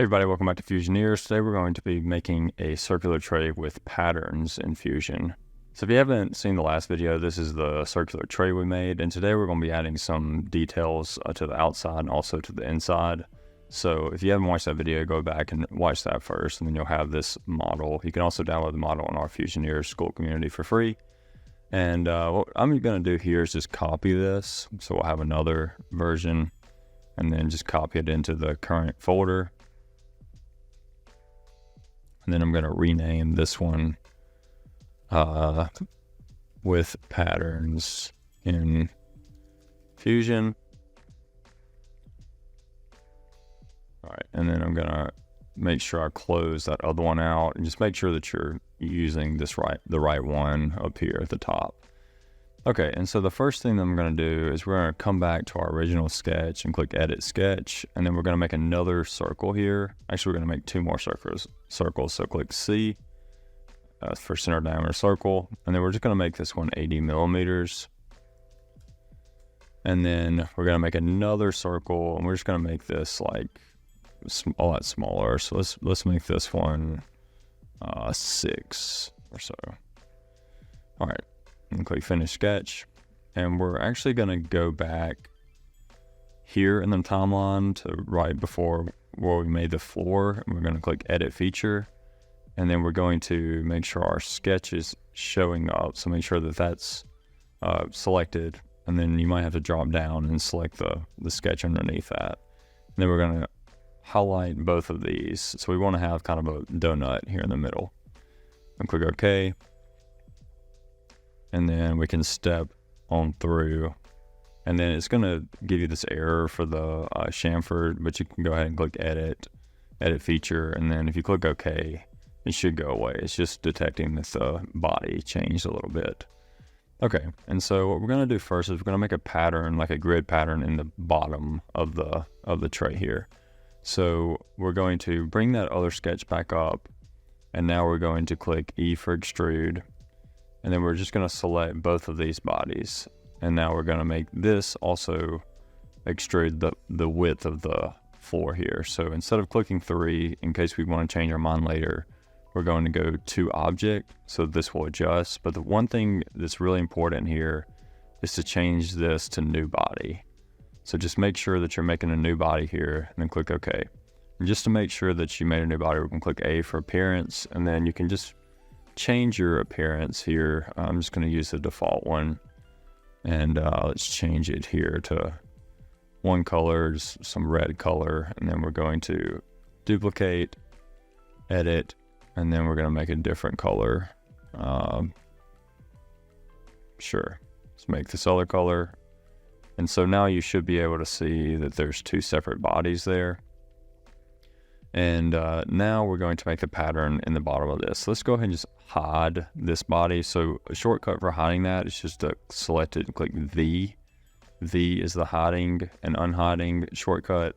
Hey everybody, welcome back to Fusioneers. Today we're going to be making a circular tray with patterns in Fusion. So if you haven't seen the last video, this is the circular tray we made, and today we're going to be adding some details to the outside and also to the inside. So if you haven't watched that video, go back and watch that first, and then you'll have this model. You can also download the model on our Fusioneers Skool community for free. And what I'm going to do here is just copy this, so we'll have another version, and then just copy it into the current folder. And then I'm going to rename this one with patterns in Fusion. All right, and then I'm going to make sure I close that other one out and just make sure that you're using the right one up here at the top. Okay, and so the first thing that I'm going to do is we're going to come back to our original sketch and click Edit Sketch, and then we're going to make another circle here. Actually, we're going to make two more circles. So click C for center diameter circle, and then we're just going to make this one 80 millimeters. And then we're going to make another circle, and we're just going to make this like a lot smaller. So let's make this one 6 or so. All right. And click Finish Sketch, and we're actually going to go back here in the timeline to right before where we made the floor, and we're going to click Edit Feature, and then we're going to make sure our sketch is showing up, so make sure that that's selected, and then you might have to drop down and select the sketch underneath that. And then we're going to highlight both of these, so we want to have kind of a donut here in the middle, and click OK. And then we can step on through, and then it's going to give you this error for the chamfer, but you can go ahead and click edit feature, and then if you click OK, it should go away. It's just detecting that the body changed a little bit. Okay, and so what we're going to do first is we're going to make a pattern, like a grid pattern in the bottom of the tray here. So we're going to bring that other sketch back up, and now we're going to click E for extrude. And then we're just going to select both of these bodies. And now we're going to make this also extrude the width of the floor here. So instead of clicking 3, in case we want to change our mind later, we're going to go to Object, so this will adjust. But the one thing that's really important here is to change this to New Body. So just make sure that you're making a new body here, and then click OK. And just to make sure that you made a new body, we're going to click A for Appearance, and then you can just change your appearance here. I'm just going to use the default one, and let's change it here to one color, just some red color, and then we're going to duplicate, edit, and then we're going to make a different color. Sure, let's make this other color. And so now you should be able to see that there's two separate bodies there. And now we're going to make the pattern in the bottom of this. So let's go ahead and just hide this body. So a shortcut for hiding that is just to select it and click V. V is the hiding and unhiding shortcut.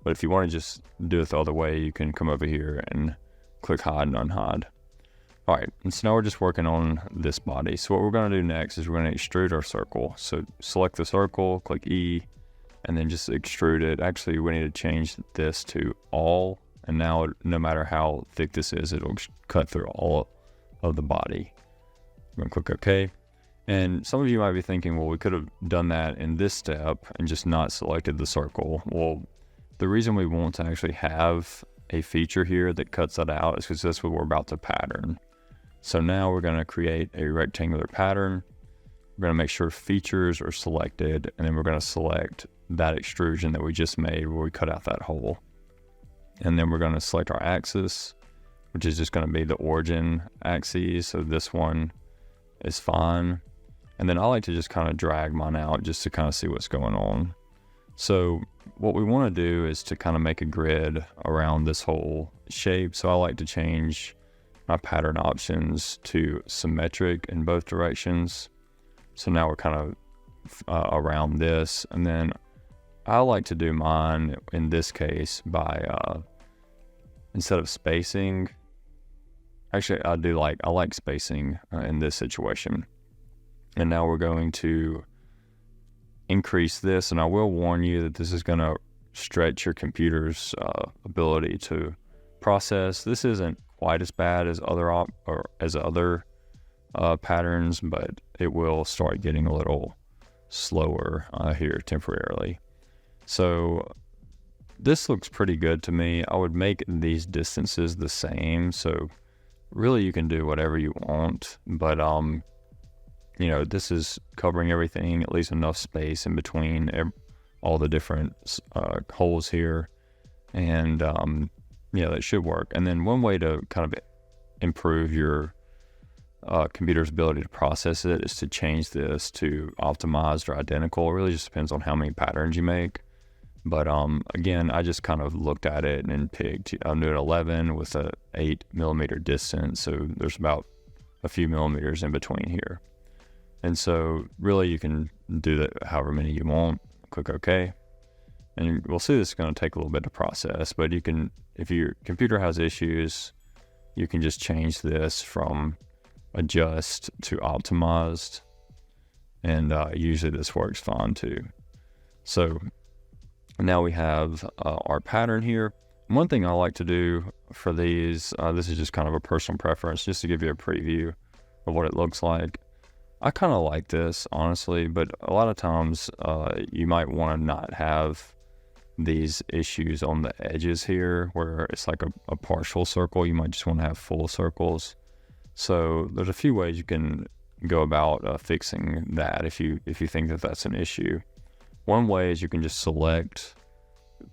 But if you want to just do it the other way, you can come over here and click hide and unhide. All right, and so now we're just working on this body. So what we're going to do next is we're going to extrude our circle. So select the circle, click E, and then just extrude it. Actually, we need to change this to all. And now, no matter how thick this is, it'll cut through all of the body. I'm going to click OK. And some of you might be thinking, well, we could have done that in this step and just not selected the circle. Well, the reason we want to actually have a feature here that cuts that out is because that's what we're about to pattern. So now we're going to create a rectangular pattern. We're going to make sure features are selected, and then we're going to select that extrusion that we just made where we cut out that hole. And then we're going to select our axis, which is just going to be the origin axis. So this one is fine. And then I like to just kind of drag mine out just to kind of see what's going on. So what we want to do is to kind of make a grid around this whole shape. So I like to change my pattern options to symmetric in both directions. So now we're kind of around this. And then I like to do mine in this case by instead of spacing. Actually, I like spacing in this situation. And now we're going to increase this, and I will warn you that this is going to stretch your computer's ability to process. This isn't quite as bad as other patterns, but it will start getting a little slower here temporarily. So this looks pretty good to me. I would make these distances the same, so really you can do whatever you want, but this is covering everything, at least enough space in between all the different holes here, and that should work. And then one way to kind of improve your computer's ability to process it is to change this to optimized or identical. It really just depends on how many patterns you make. But again, I just kind of looked at it and picked, I'm doing 11 with a 8mm distance, so there's about a few millimeters in between here. And so really you can do that however many you want. Click OK. And we'll see this is going to take a little bit to process, but you can, if your computer has issues, you can just change this from adjust to optimized, and usually this works fine too. So now we have our pattern here. One thing I like to do for these, this is just kind of a personal preference, just to give you a preview of what it looks like. I kind of like this, honestly, but a lot of times you might want to not have these issues on the edges here where it's like a partial circle. You might just want to have full circles. So there's a few ways you can go about fixing that if you think that that's an issue. One way is you can just select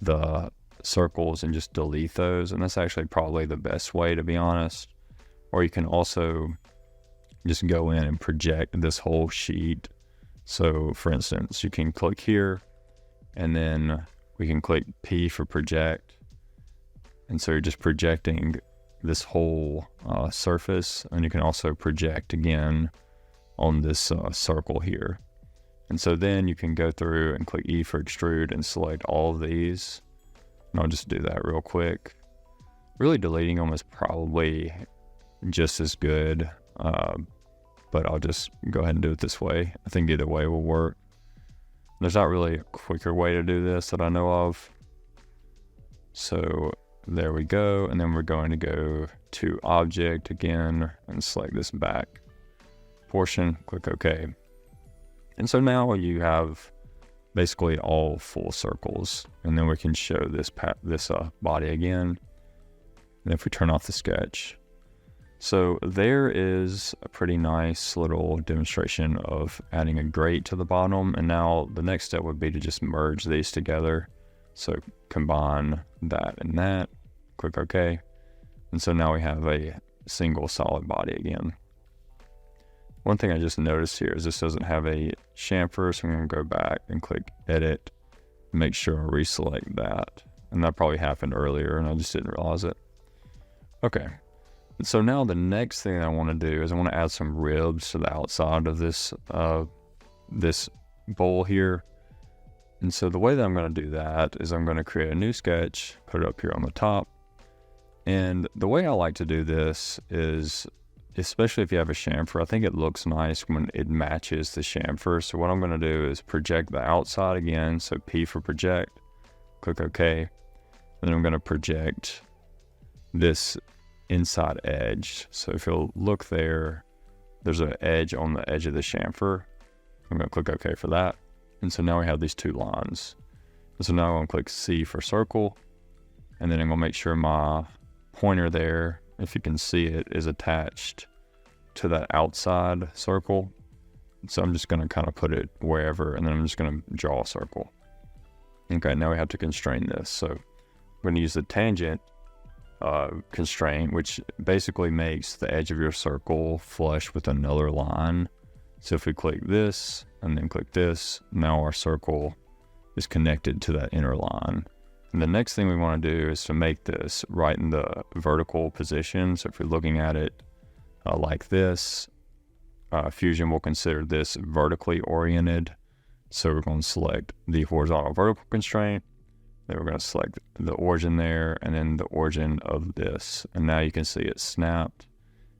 the circles and just delete those, and that's actually probably the best way, to be honest. Or you can also just go in and project this whole sheet. So for instance, you can click here, and then we can click P for project, and so you're just projecting this whole surface, and you can also project again on this circle here. And so then you can go through and click E for extrude and select all of these. And I'll just do that real quick. Really deleting them is probably just as good, but I'll just go ahead and do it this way. I think either way will work. There's not really a quicker way to do this that I know of. So there we go. And then we're going to go to object again and select this back portion, click OK. And so now you have basically all full circles, and then we can show this body again. And if we turn off the sketch, so there is a pretty nice little demonstration of adding a grate to the bottom. And now the next step would be to just merge these together. So combine that and that, click OK. And so now we have a single solid body again. One thing I just noticed here is this doesn't have a chamfer, so I'm going to go back and click edit, make sure I reselect that. And that probably happened earlier and I just didn't realize it. Okay. And so now the next thing I want to do is I want to add some ribs to the outside of this this bowl here. And so the way that I'm going to do that is I'm going to create a new sketch, put it up here on the top. And the way I like to do this is, especially if you have a chamfer, I think it looks nice when it matches the chamfer. So what I'm going to do is project the outside again. So P for project, click OK. And then I'm going to project this inside edge. So if you'll look there, there's an edge on the edge of the chamfer. I'm going to click OK for that. And so now we have these two lines. And so now I'm going to click C for circle. And then I'm going to make sure my pointer there, if you can see it, is attached to that outside circle. So I'm just going to kind of put it wherever, and then I'm just going to draw a circle. Okay, now we have to constrain this. So I'm going to use the tangent constraint, which basically makes the edge of your circle flush with another line. So if we click this and then click this, now our circle is connected to that inner line. And the next thing we want to do is to make this right in the vertical position. So if you're looking at it like this, Fusion will consider this vertically oriented. So we're going to select the horizontal vertical constraint. Then we're going to select the origin there and then the origin of this. And now you can see it's snapped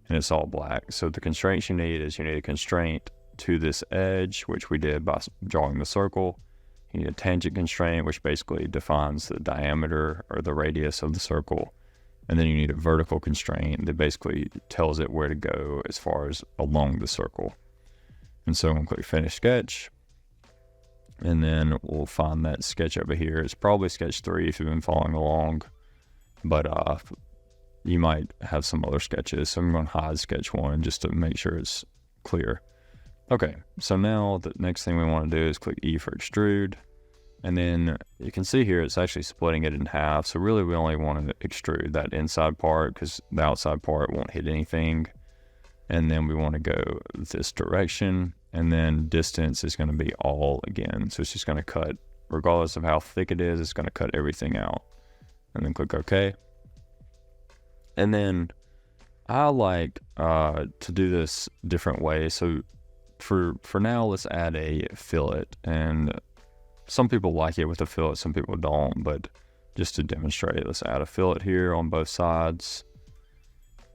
and it's all black. So the constraints you need is you need a constraint to this edge, which we did by drawing the circle. You need a tangent constraint, which basically defines the diameter or the radius of the circle. And then you need a vertical constraint that basically tells it where to go as far as along the circle. And so I'm going to click Finish Sketch. And then we'll find that sketch over here. It's probably sketch 3 if you've been following along. But you might have some other sketches. So I'm going to hide sketch 1 just to make sure it's clear. Okay, so now the next thing we want to do is click E for extrude. And then you can see here it's actually splitting it in half. So really we only want to extrude that inside part because the outside part won't hit anything. And then we want to go this direction. And then distance is going to be all again. So it's just going to cut, regardless of how thick it is, it's going to cut everything out. And then click OK. And then I like to do this different way. So for now, let's add a fillet. And some people like it with a fillet, some people don't. But just to demonstrate, let's add a fillet here on both sides.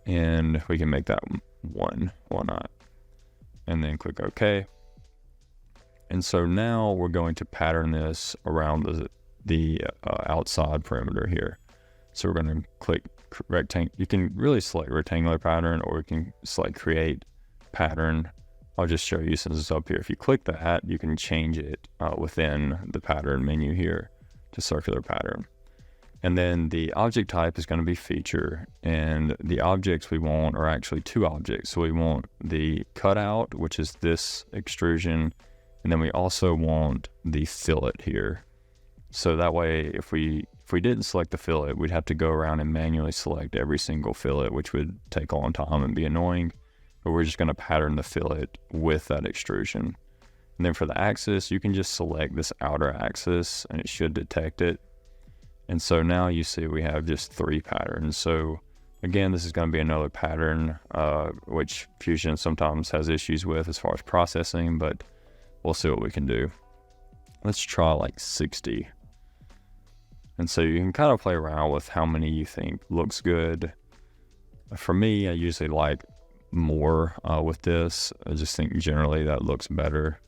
And we can make that one. Why not? And then click OK. And so now we're going to pattern this around the outside perimeter here. So we're going to click rectangle. You can really select rectangular pattern, or you can select create pattern. I'll just show you since it's up here. If you click that, you can change it within the pattern menu here to circular pattern. And then the object type is going to be feature, and the objects we want are actually 2 objects. So we want the cutout, which is this extrusion, and then we also want the fillet here. So that way, if we didn't select the fillet, we'd have to go around and manually select every single fillet, which would take a long time and be annoying. But we're just going to pattern the fillet with that extrusion. And then for the axis, you can just select this outer axis, and it should detect it. And so now you see we have just 3 patterns. So again, this is going to be another pattern, which Fusion sometimes has issues with as far as processing, but we'll see what we can do. Let's try like 60. And so you can kind of play around with how many you think looks good. For me, I usually like more with this. I just think generally that looks better.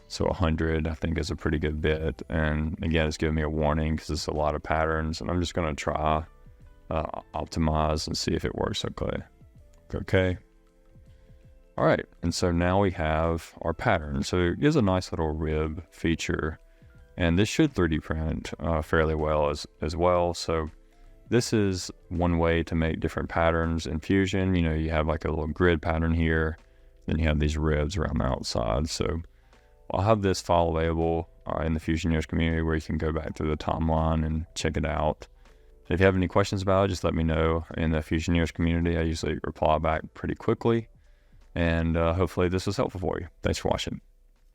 So 100 I think is a pretty good bit. And again, it's giving me a warning because it's a lot of patterns, and I'm just going to try optimize and see if it works okay. Okay. All right. And so now we have our pattern. So it gives a nice little rib feature, and this should 3D print fairly well as well. So this is one way to make different patterns in Fusion. You know, you have like a little grid pattern here, then you have these ribs around the outside. So I'll have this file available in the Fusioneers community where you can go back through the timeline and check it out. If you have any questions about it, just let me know in the Fusioneers community. I usually reply back pretty quickly. And hopefully this was helpful for you. Thanks for watching.